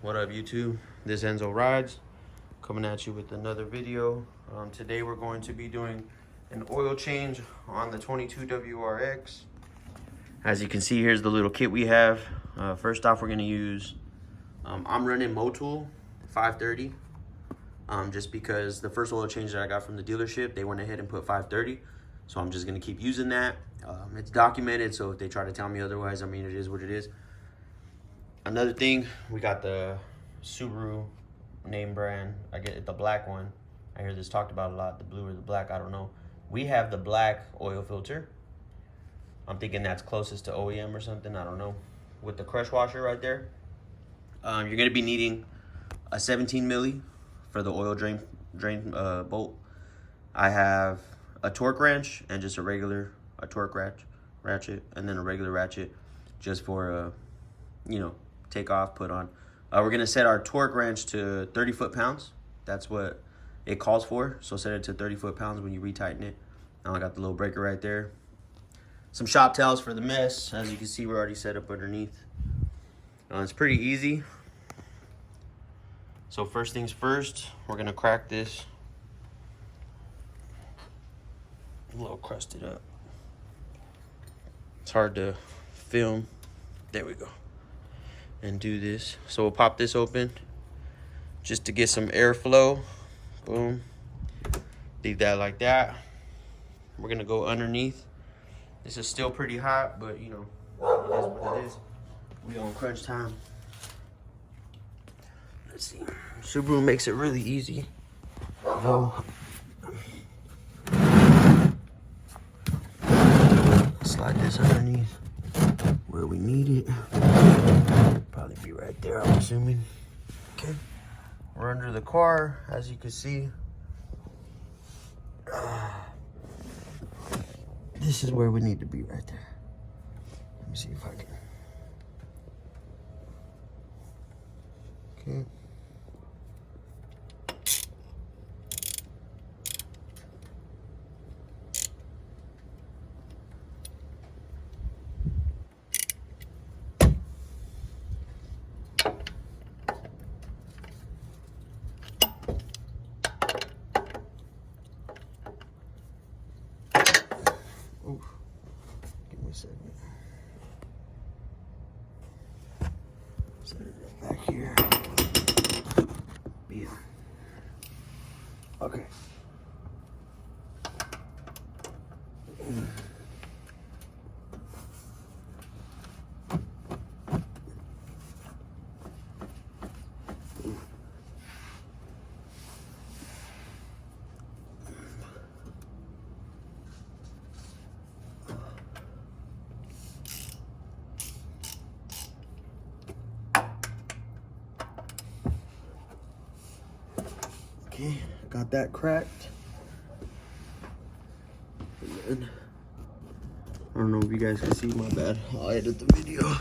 What up, YouTube? This Enzo Rides coming at you with another video. Today we're going to be doing an oil change on the 22 WRX. As you can see, here's the little kit we have. First off, we're going to use, I'm running Motul 530, just because the first oil change that I got from the dealership, they went ahead and put 530. So I'm just going to keep using that. It's documented, so if they try to tell me otherwise, I mean, it is what it is. Another thing, we got the Subaru name brand. I get it, the black one. I hear this talked about a lot, the blue or the black, I don't know. We have the black oil filter. I'm thinking that's closest to OEM or something, I don't know. With the crush washer right there. You're gonna be needing a 17 milli for the oil drain bolt. I have a torque wrench and just a torque ratchet, and then a regular ratchet just for you know, take off, put on. We're gonna set our torque wrench to 30 foot-pounds. That's what it calls for. So set it to 30 foot-pounds when you retighten it. Now I got the little breaker right there. Some shop towels for the mess. As you can see, we're already set up underneath. It's pretty easy. So first things first, we're gonna crack this. A little crusted up. It's hard to film. There we go. And do this. So we'll pop this open just to get some airflow. Boom. Leave that like that. We're gonna go underneath. This is still pretty hot, but you know, it is what it is. We on crunch time. Let's see. Subaru makes it really easy. Slide this underneath where we need it. Probably be right there, I'm assuming. Okay. We're under the car, as you can see. This is where we need to be right there. Let me see if I can. Okay. Oof. Give me a second. Set it back here. Yeah. Okay. Okay, got that cracked. And then, I don't know if you guys can see, my bad. I'll edit the video.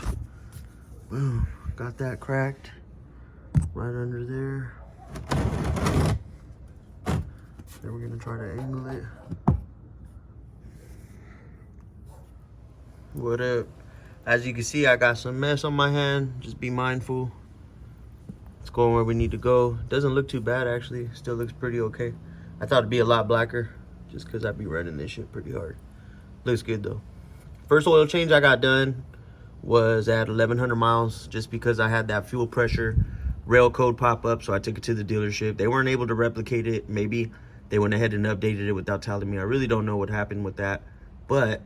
Boom, got that cracked right under there. Then we're gonna try to angle it. What up? As you can see, I got some mess on my hand. Just be mindful. It's going where we need to go. Doesn't look too bad, actually. Still looks pretty okay. I thought it'd be a lot blacker just because I'd be running this shit pretty hard. Looks good though. First oil change I got done was at 1,100 miles just because I had that fuel pressure rail code pop up, so I took it to the dealership. They weren't able to replicate it. Maybe they went ahead and updated it without telling me. I really don't know what happened with that, but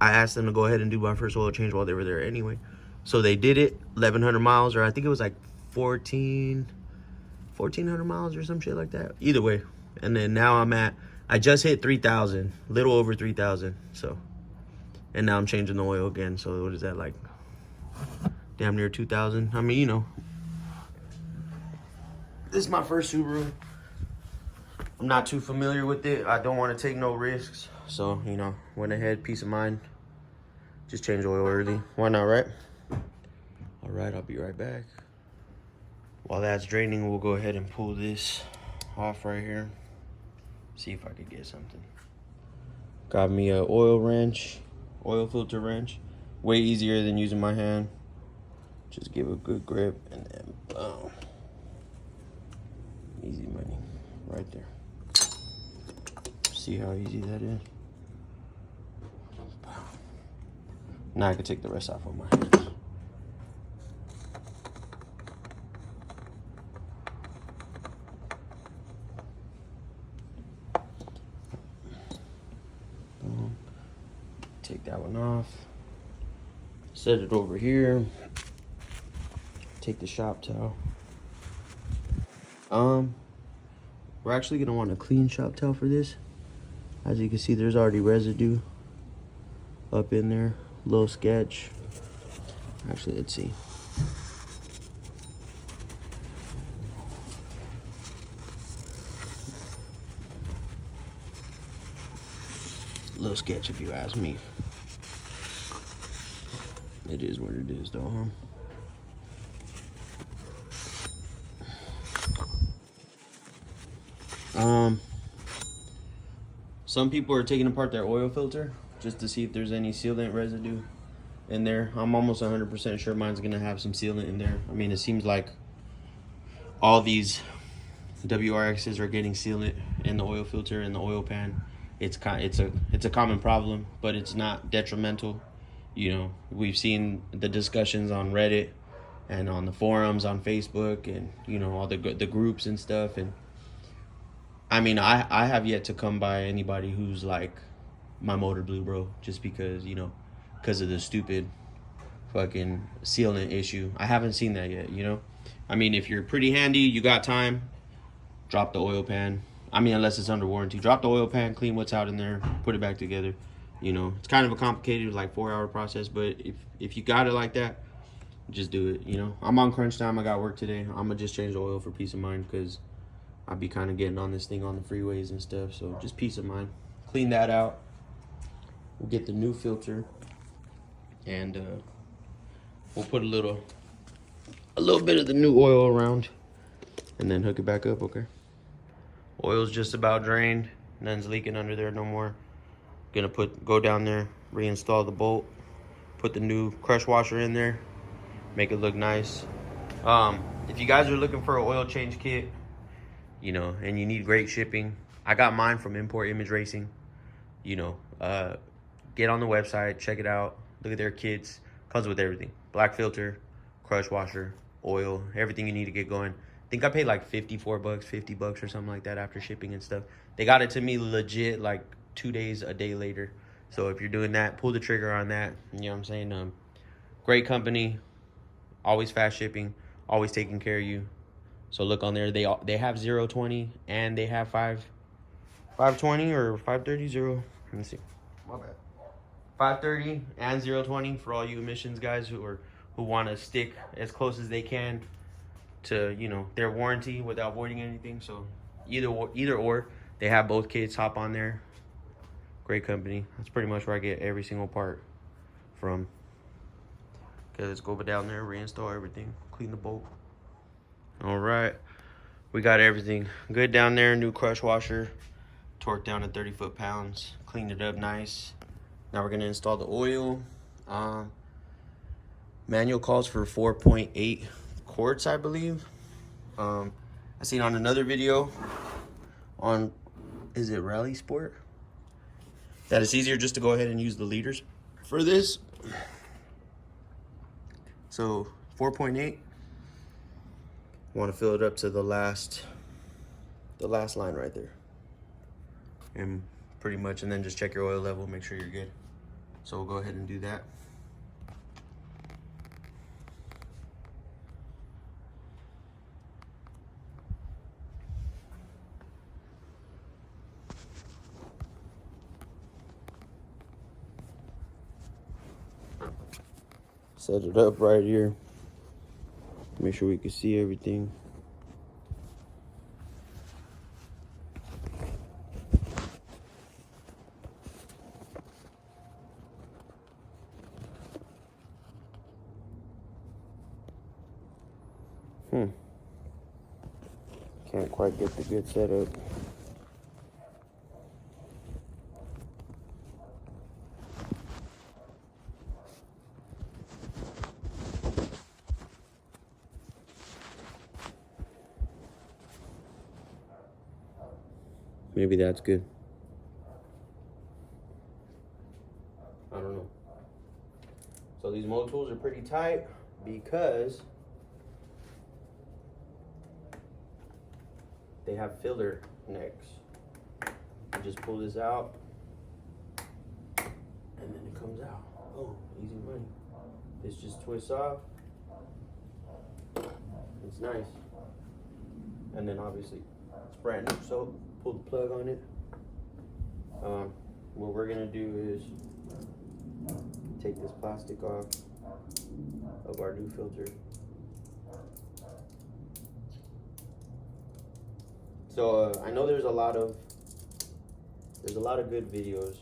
I asked them to go ahead and do my first oil change while they were there anyway. So they did it, 1,100 miles, or I think it was like 1,400 miles or some shit like that. Either way. And then now I just hit 3,000, little over 3,000. So, and now I'm changing the oil again. So what is that, like damn near 2,000? I mean, you know, this is my first Subaru. I'm not too familiar with it. I don't want to take no risks. So, you know, went ahead, peace of mind. Just change oil early. Why not, right? All right, I'll be right back. While that's draining, we'll go ahead and pull this off right here. See if I could get something. Got me a oil filter wrench. Way easier than using my hand. Just give a good grip and then Boom. Easy money right there. See how easy that is? Boom. Now I can take the rest off of my hands. Boom. Take that one off. Set it over here. Take the shop towel. We're actually gonna want a clean shop towel for this. As you can see, there's already residue up in there. Little sketch. Actually, let's see. Little sketch if you ask me. It is what it is though, huh? Some people are taking apart their oil filter just to see if there's any sealant residue in there. I'm almost 100% sure mine's gonna have some sealant in there. I mean, it seems like all these WRXs are getting sealant in the oil filter and the oil pan. It's a common problem, but it's not detrimental. You know, we've seen the discussions on Reddit and on the forums on Facebook and, you know, all the groups and stuff. And I mean, I have yet to come by anybody who's like my motor blew, bro, just because, you know, because of the stupid fucking sealant issue. I haven't seen that yet, you know. I mean, if you're pretty handy, you got time, drop the oil pan. I mean, unless it's under warranty, drop the oil pan, clean what's out in there, put it back together. You know, it's kind of a complicated, like 4-hour process, but if you got it like that, just do it. You know, I'm on crunch time. I got work today. I'm gonna just change the oil for peace of mind because I'll be kind of getting on this thing on the freeways and stuff. So just peace of mind. Clean that out. We'll get the new filter, and we'll put a little bit of the new oil around, and then hook it back up. Okay. Oil's just about drained. None's leaking under there no more. Gonna go down there, reinstall the bolt, put the new crush washer in there, make it look nice. If you guys are looking for an oil change kit, you know, and you need great shipping, I got mine from Import Image Racing. You know, get on the website, check it out, look at their kits. Comes with everything: black filter, crush washer, oil, everything you need to get going. I think I paid like $54, $50 or something like that after shipping and stuff. They got it to me legit like 2 days, a day later. So if you're doing that, pull the trigger on that. You know what I'm saying? Great company, always fast shipping, always taking care of you. So look on there. They have 020 and they have 520 or 530 0. Let me see. My bad. 530 and 020 for all you emissions guys who want to stick as close as they can to, you know, their warranty without voiding anything. So either or, they have both kits. Hop on there. Great company. That's pretty much where I get every single part from. Okay, let's go down there, reinstall everything, clean the bolt. All right, we got everything good down there. New crush washer, torqued down to 30 foot-pounds, cleaned it up nice. Now we're gonna install the oil. Manual calls for 4.8 quarts, I believe. I seen on another video on, is it Rally Sport, that it's easier just to go ahead and use the liters for this. So 4.8. Want to fill it up to the last line right there, and pretty much, and then just check your oil level, make sure you're good. So we'll go ahead and do that. Set it up right here. Make sure we can see everything. Can't quite get the good setup. Maybe that's good. I don't know. So these mold tools are pretty tight because they have filler necks. You just pull this out and then it comes out. Oh, easy money. This just twists off. It's nice. And then obviously it's brand new, so pull the plug on it. What we're gonna do is take this plastic off of our new filter. So I know there's a lot of good videos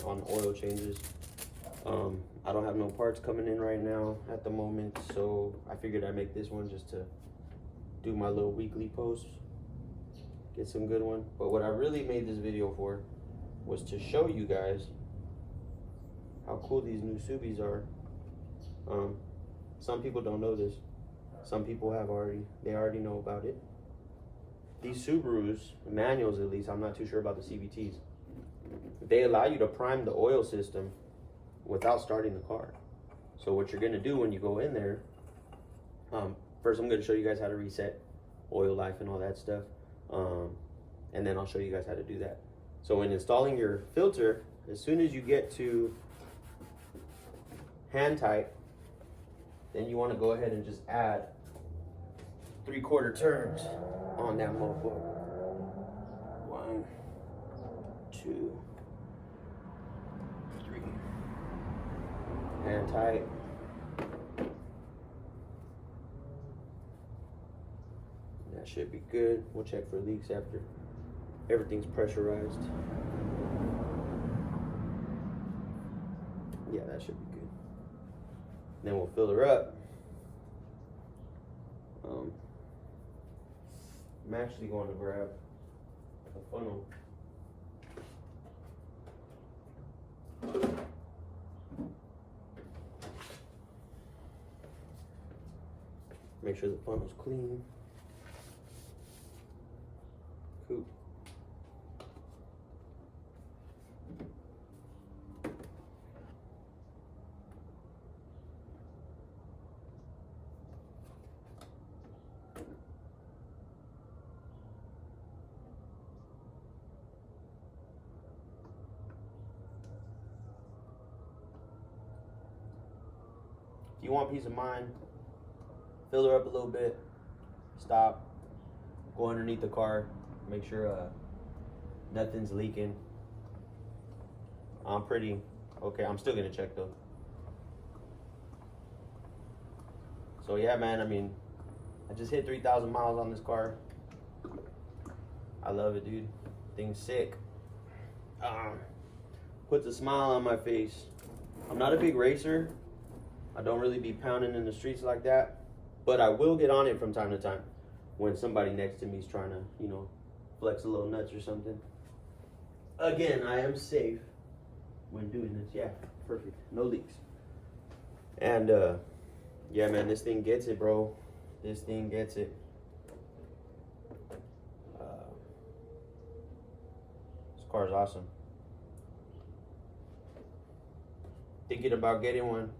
on oil changes. I don't have no parts coming in right now at the moment, so I figured I'd make this one just to do my little weekly posts, get some good one. But what I really made this video for was to show you guys how cool these new Subis are. Some people don't know this. Some people they already know about it. These Subarus, manuals at least, I'm not too sure about the CVTs, they allow you to prime the oil system without starting the car. So what you're gonna do when you go in there, first I'm gonna show you guys how to reset oil life and all that stuff. And then I'll show you guys how to do that. So when installing your filter, as soon as you get to hand tight, then you want to go ahead and just add 3/4 turns on that mofo. 1, 2, 3. Hand tight. That should be good. We'll check for leaks after everything's pressurized. Yeah, that should be good. Then we'll fill her up. I'm actually going to grab a funnel. Make sure the funnel's clean. Cool. If you want peace of mind, fill her up a little bit, stop, go underneath the car, make sure nothing's leaking. I'm pretty okay. I'm still gonna check though. So yeah, man, I mean, I just hit 3,000 miles on this car. I love it, dude. Thing's sick. Puts a smile on my face. I'm not a big racer. I don't really be pounding in the streets like that, but I will get on it from time to time when somebody next to me is trying to, you know, flex a little nuts or something. Again, I am safe when doing this. Yeah, perfect. No leaks. And yeah, man, this thing gets it, bro. This thing gets it. This car is awesome. Thinking about getting one.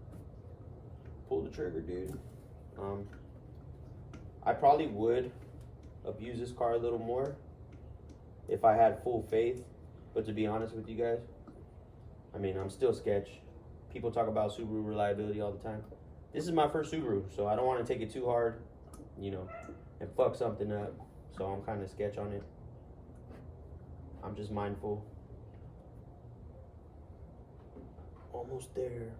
Pull the trigger, dude. I probably would abuse this car a little more if I had full faith, but to be honest with you guys, I mean, I'm still sketch. People talk about Subaru reliability all the time. This is my first Subaru, so I don't want to take it too hard, you know, and fuck something up. So I'm kind of sketch on it. I'm just mindful. Almost there.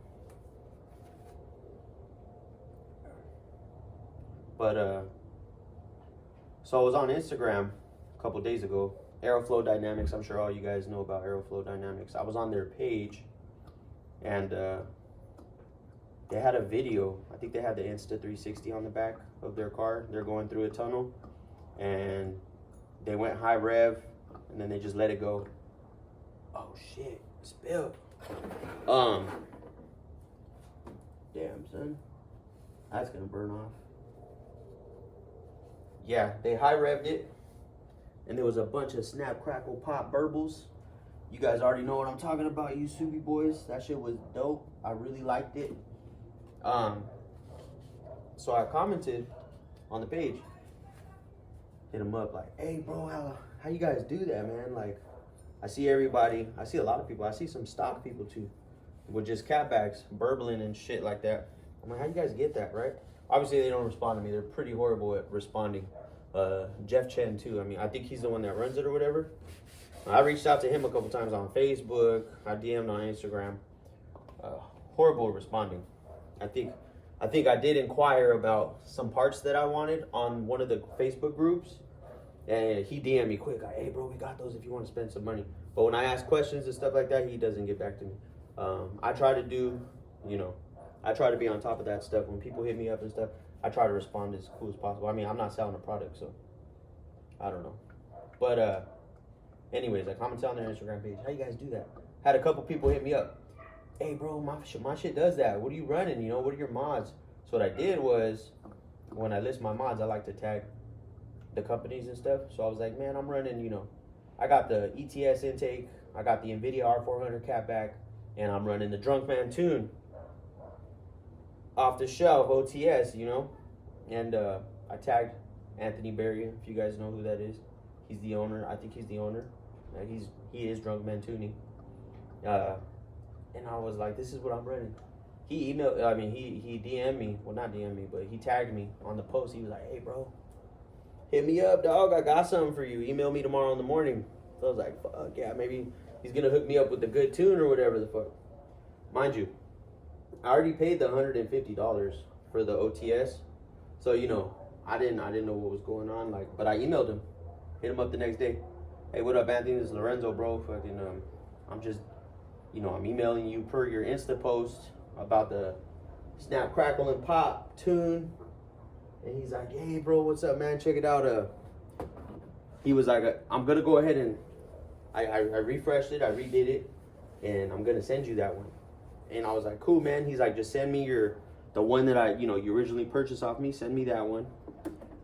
But so I was on Instagram a couple days ago. Aeroflow Dynamics. I'm sure all you guys know about Aeroflow Dynamics. I was on their page, and they had a video. I think they had the Insta360 on the back of their car. They're going through a tunnel, and they went high rev, and then they just let it go. Oh shit! Spill. Damn, son. That's gonna burn off. Yeah, they high revved it, And there was a bunch of snap, crackle, pop burbles. You guys already know what I'm talking about, you Subi boys. That shit was dope. I really liked it. So I commented on the page, hit him up like, hey bro, how you guys do that, man? Like, I see everybody, I see a lot of people, I see some stock people too, with just catbacks, burbling and shit like that. I'm like, how you guys get that, right? Obviously they don't respond to me. They're pretty horrible at responding. Jeff Chen too. I mean, I think he's the one that runs it or whatever. I reached out to him a couple times on Facebook. I DM'd on Instagram. Horrible responding. I think I did inquire about some parts that I wanted on one of the Facebook groups, and he DM'd me quick, like, hey bro, we got those if you want to spend some money. But when I ask questions and stuff like that, he doesn't get back to me. I try to do, I try to be on top of that stuff. When people hit me up and stuff, I try to respond as cool as possible. I mean, I'm not selling a product, so I don't know. But anyways, I commented on their Instagram page. How you guys do that? Had a couple people hit me up. Hey bro, my shit does that. What are you running? What are your mods? So what I did was, when I list my mods, I like to tag the companies and stuff. So I was like, man, I'm running, I got the ETS intake, I got the NVIDIA R400 catback, and I'm running the Drunk Man Tune off the shelf OTS, and I tagged Anthony Berry, if you guys know who that is. He's the owner. I think he's the owner. He is Drunk Man Tuning. And I was like, this is what I'm running. He DM'd me. Well, not DM'd me, but he tagged me on the post. He was like, hey bro, hit me up, dog. I got something for you. Email me tomorrow in the morning. So I was like, fuck yeah, maybe he's gonna hook me up with the good tune or whatever the fuck. Mind you, I already paid the $150 for the OTS, so I didn't know what was going on. But I emailed him, hit him up the next day. Hey, what up, Anthony? This is Lorenzo, bro. Fucking, I'm just, I'm emailing you per your Insta post about the Snap, Crackle, and Pop tune. And he's like, hey, bro, what's up, man? Check it out. He was like, I'm gonna go ahead and I refreshed it, I redid it, and I'm gonna send you that one. And I was like, cool, man. He's like, just send me the one that you originally purchased off me. Send me that one,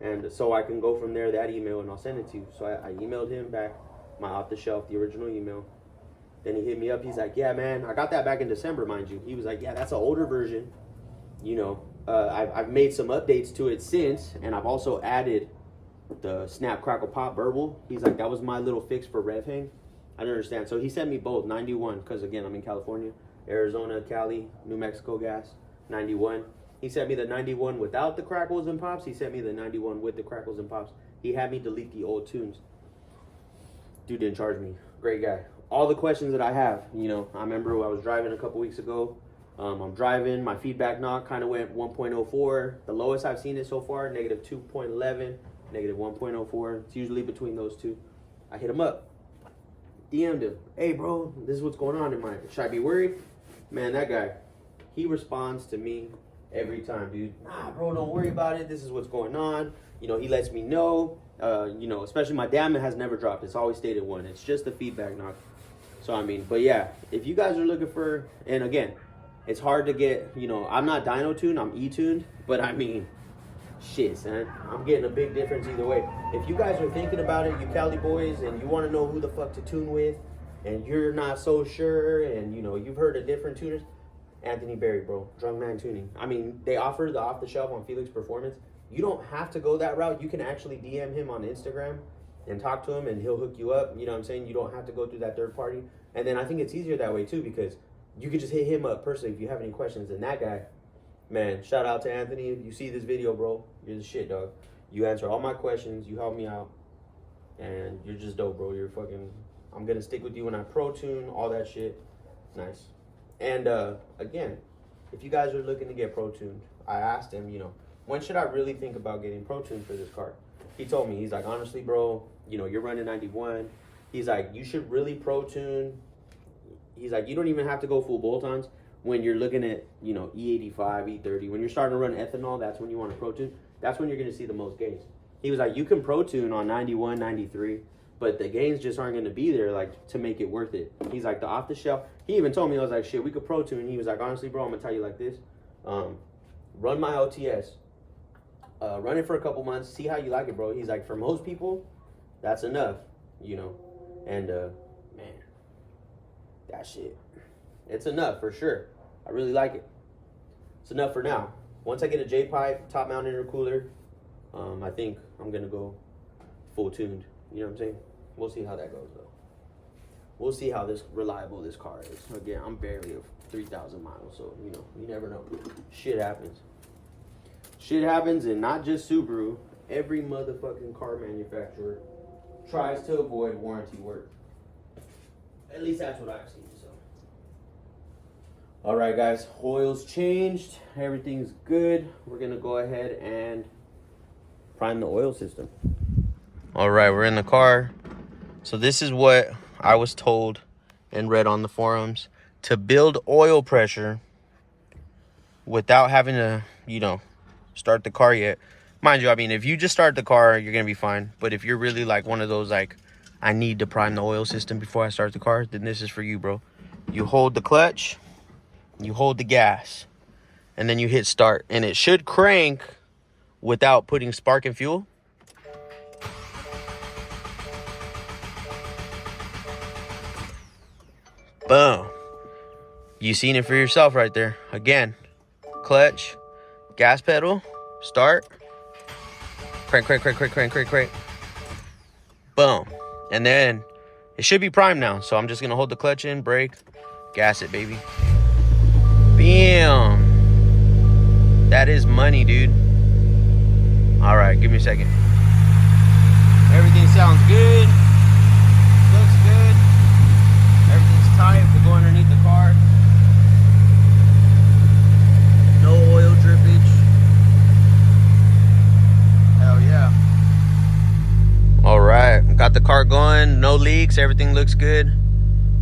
and so I can go from there, that email, and I'll send it to you. So I emailed him back my off the shelf, the original email. Then he hit me up. He's like, yeah, man, I got that back in December, mind you. He was like, yeah, that's an older version. I've made some updates to it since, and I've also added the Snap, Crackle, Pop burble. He's like, that was my little fix for rev hang. I didn't understand. So he sent me both, 91, because again, I'm in California, Arizona, Cali, New Mexico gas, 91. He sent me the 91 without the crackles and pops. He sent me the 91 with the crackles and pops. He had me delete the old tunes. Dude didn't charge me. Great guy. All the questions that I have, I remember I was driving a couple weeks ago. I'm driving, my feedback knock kind of went 1.04. The lowest I've seen it so far, negative 2.11, negative 1.04. It's usually between those two. I hit him up, DM'd him. Hey bro, this is what's going on in my, should I be worried? Man, that guy, he responds to me every time, dude. Nah, bro, don't worry about it. This is what's going on. He lets me know. Especially my damage has never dropped. It's always stayed at 1. It's just the feedback knock. So, but yeah, if you guys are looking for, and again, it's hard to get, I'm not dyno tuned, I'm e-tuned, but shit, son, I'm getting a big difference either way. If you guys are thinking about it, you Cali boys, and you want to know who the fuck to tune with, and you're not so sure, and you've heard of different tuners, Anthony Berry, bro, Drunk Man Tuning. They offer the off the shelf on Felix Performance. You don't have to go that route. You can actually DM him on Instagram and talk to him, and he'll hook you up. You know what I'm saying? You don't have to go through that third party. And then I think it's easier that way too, because you could just hit him up personally if you have any questions. And that guy, man, shout out to Anthony. If you see this video, bro, you're the shit, dog. You answer all my questions. You help me out. And you're just dope, bro. You're fucking, I'm going to stick with you when I pro tune, all that shit. Nice. And again, if you guys are looking to get pro tuned, I asked him, when should I really think about getting pro tuned for this car? He told me, he's like, honestly, bro, you're running 91. He's like, you should really pro tune. He's like, you don't even have to go full bolt-ons when you're looking at, E85, E30. When you're starting to run ethanol, that's when you want to pro tune. That's when you're going to see the most gains. He was like, you can pro tune on 91, 93, but the gains just aren't going to be there, to make it worth it. He's like, the off the shelf. He even told me, I was like, shit, we could pro tune. He was like, honestly, bro, I'm going to tell you like this. Run my OTS. Run it for a couple months. See how you like it, bro. He's like, for most people, That's enough, you know. And man, that shit, it's enough for sure. I really like it. It's enough for now. Once I get a J-pipe, top mount intercooler, I think I'm gonna go full tuned. You know what I'm saying? We'll see how that goes though. We'll see how reliable this car is. Again, I'm barely 3,000 miles, so you know, you never know. Shit happens. Shit happens, and not just Subaru. Every motherfucking car manufacturer tries to avoid warranty work. At least that's what I've seen. So, all right, guys, oil's changed. Everything's good. We're gonna go ahead and prime the oil system. All right, we're in the car. So this is what I was told and read on the forums to build oil pressure without having to, you know, start the car yet. Mind you, I mean, if you just start the car, you're gonna be fine. But if you're really like one of those like, I need to prime the oil system before I start the car, then this is for you, bro. You hold the clutch, you hold the gas, and then you hit start, and it should crank without putting spark and fuel. Boom. You seen it for yourself right there. Again, clutch, gas pedal, start, crank, crank, crank, crank, crank, crank, crank. Boom. And then it should be primed now. So I'm just gonna hold the clutch in, brake, gas it, baby. Bam. That is money, dude. All right, give me a second. Everything sounds good. Looks good. Everything's tight. We'll go underneath the car. No oil drippage. Hell yeah. All right, got the car going. No leaks. Everything looks good.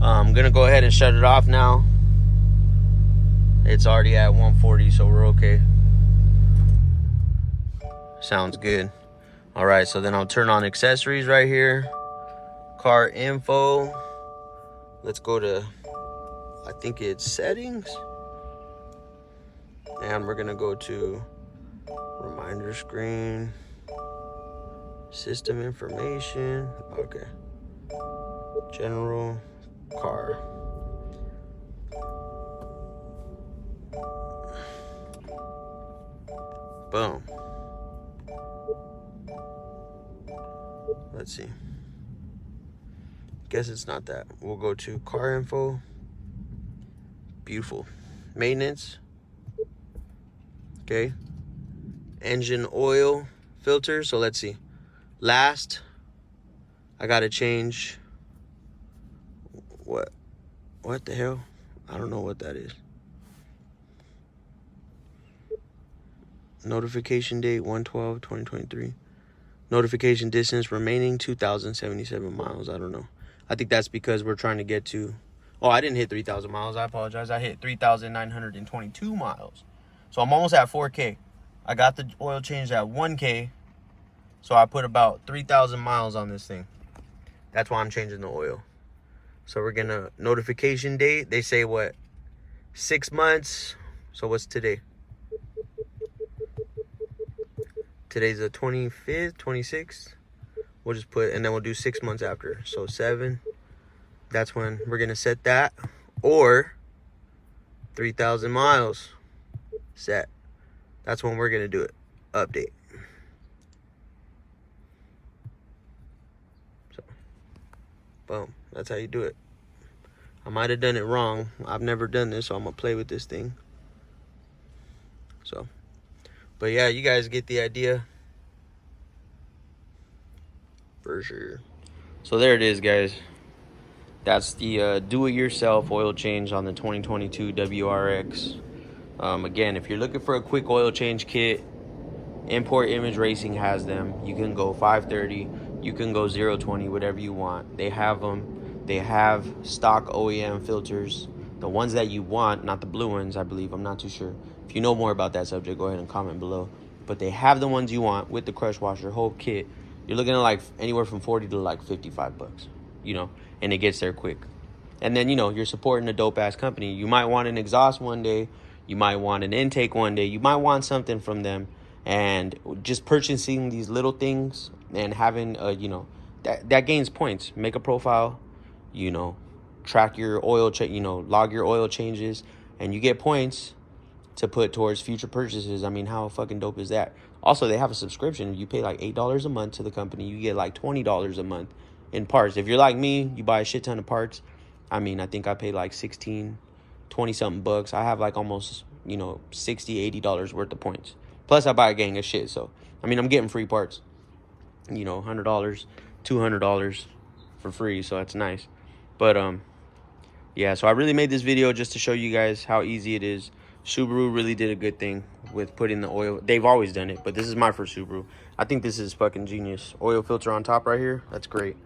I'm gonna go ahead and shut it off now. It's already at 140, so we're okay. Sounds good. All right, so then I'll turn on accessories right here. Car info. Let's go to, I think it's settings. And we're gonna go to reminder screen, system information. Okay. General, car. Boom. Let's see. Guess it's not that. We'll go to car info. Beautiful. Maintenance. Okay. Engine oil filter. So let's see. Last, I gotta change. What the hell? I don't know what that is. Notification date 1/12/2023. Notification distance remaining 2,077 miles. I don't know. I think that's because we're trying to get to, oh, I didn't hit 3,000 miles. I apologize. I hit 3,922 miles. So I'm almost at 4K. I got the oil changed at 1K. So I put about 3,000 miles on this thing. That's why I'm changing the oil. So we're gonna, notification date, they say what, 6 months. So what's today? Today's the 25th, 26th. We'll just put, and then we'll do 6 months after. So 7, that's when we're gonna set that. Or 3,000 miles set. That's when we're gonna do it. Update. So, boom, that's how you do it. I might have done it wrong. I've never done this, so I'm gonna play with this thing. So, but yeah, you guys get the idea. For sure. So there it is, guys. That's the do-it-yourself oil change on the 2022 WRX. Again, if you're looking for a quick oil change kit, Import Image Racing has them. You can go 530, you can go 020, whatever you want. They have them. They have stock OEM filters, the ones that you want, not the blue ones, I believe. I'm not too sure. If you know more about that subject, go ahead and comment below. But they have the ones you want with the crush washer, whole kit. You're looking at like anywhere from 40 to like 55 bucks, you know, and it gets there quick. And then, you know, you're supporting a dope ass company. You might want an exhaust one day. You might want an intake one day. You might want something from them. And just purchasing these little things and having, you know, that gains points. Make a profile, you know, track your oil, log your oil changes, and you get points to put towards future purchases. I mean, how fucking dope is that? Also, they have a subscription. You pay like $8 a month to the company. You get like $20 a month in parts. If you're like me, you buy a shit ton of parts. I mean, I think I paid like 16, 20 something bucks. I have like almost, you know, $60, $80 worth of points. Plus I buy a gang of shit. So, I mean, I'm getting free parts, you know, $100, $200 for free. So that's nice. But, yeah, so I really made this video just to show you guys how easy it is. Subaru really did a good thing with putting the oil. They've always done it, but this is my first Subaru. I think this is fucking genius. Oil filter on top right here. That's great.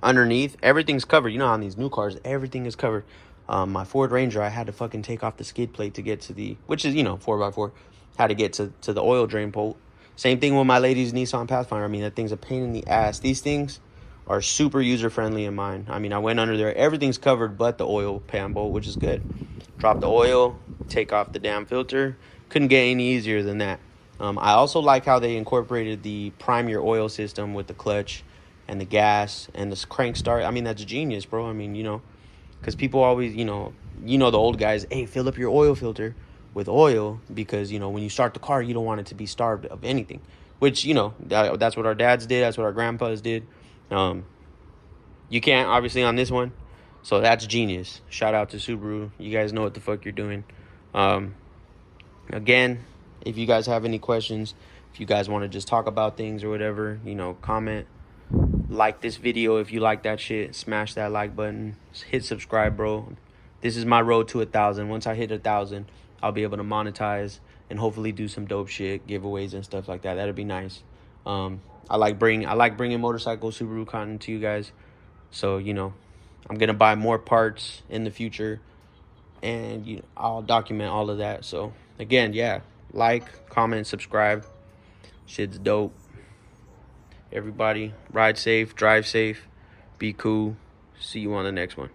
Underneath, everything's covered. You know, on these new cars, everything is covered. My Ford Ranger, I had to fucking take off the skid plate to get to the, which is, you know, 4x4. Had to get to the oil drain bolt. Same thing with my lady's Nissan Pathfinder. I mean, that thing's a pain in the ass. These things are super user-friendly in mine. I mean, I went under there. Everything's covered but the oil pan bolt, which is good. Drop the oil, take off the damn filter. Couldn't get any easier than that. I also like how they incorporated the prime your oil system with the clutch and the gas and this crank start. I mean, that's genius, bro. I mean, you know, because people always, you know the old guys, hey, fill up your oil filter with oil because, you know, when you start the car, you don't want it to be starved of anything, which, you know, that's what our dads did. That's what our grandpas did. You can't, obviously, on this one. So that's genius. Shout out to Subaru. You guys know what the fuck you're doing. Again, if you guys have any questions, if you guys want to just talk about things or whatever, you know, comment. Like this video if you like that shit. Smash that like button. Hit subscribe, bro. This is my road to 1,000. Once I hit 1,000, I'll be able to monetize and hopefully do some dope shit, giveaways and stuff like that. That'd be nice. I like bringing motorcycle Subaru content to you guys. So, you know, I'm gonna buy more parts in the future, and I'll document all of that. So again, yeah, like, comment, subscribe. Shit's dope. Everybody, ride safe, drive safe, be cool. See you on the next one.